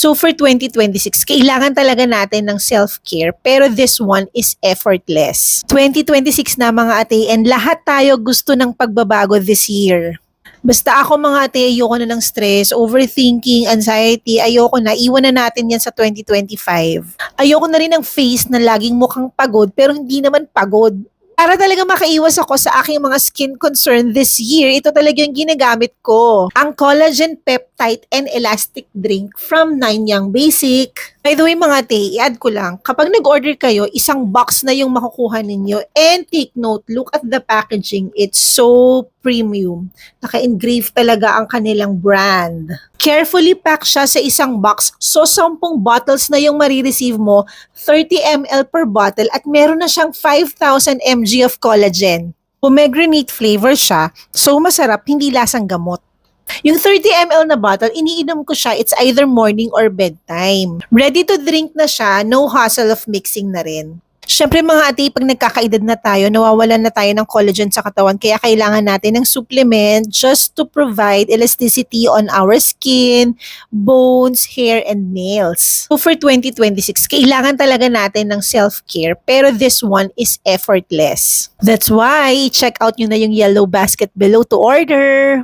So for 2026, kailangan talaga natin ng self-care pero this one is effortless. 2026 na mga ate and lahat tayo gusto ng pagbabago this year. Basta ako mga ate, ayoko na ng stress, overthinking, anxiety, ayoko na, iwan na natin yan sa 2025. Ayoko na rin ng face na laging mukhang pagod pero hindi naman pagod. Para talaga makaiwas ako sa aking mga skin concern this year, ito talaga yung ginagamit ko. Ang Collagen Peptide and Elastic Drink from Nine Young Basic. By the way mga te, i-add ko lang, kapag nag-order kayo, isang box na yung makukuha ninyo. And take note, look at the packaging. It's so premium. Naka-engrave talaga ang kanilang brand. Carefully packed siya sa isang box. So, 10 bottles na yung marireceive mo, 30 ml per bottle at meron na siyang 5,000 mg of collagen. Pomegranate flavor siya, so masarap, hindi lasang gamot. Yung 30 ml na bottle, iniinom ko siya, it's either morning or bedtime. Ready to drink na siya, no hassle of mixing na rin. Siyempre mga ate, pag nagkakaedad na tayo, nawawalan na tayo ng collagen sa katawan kaya kailangan natin ng supplement just to provide elasticity on our skin, bones, hair, and nails. So for 2026, kailangan talaga natin ng self-care pero this one is effortless. That's why, check out nyo na yung yellow basket below to order.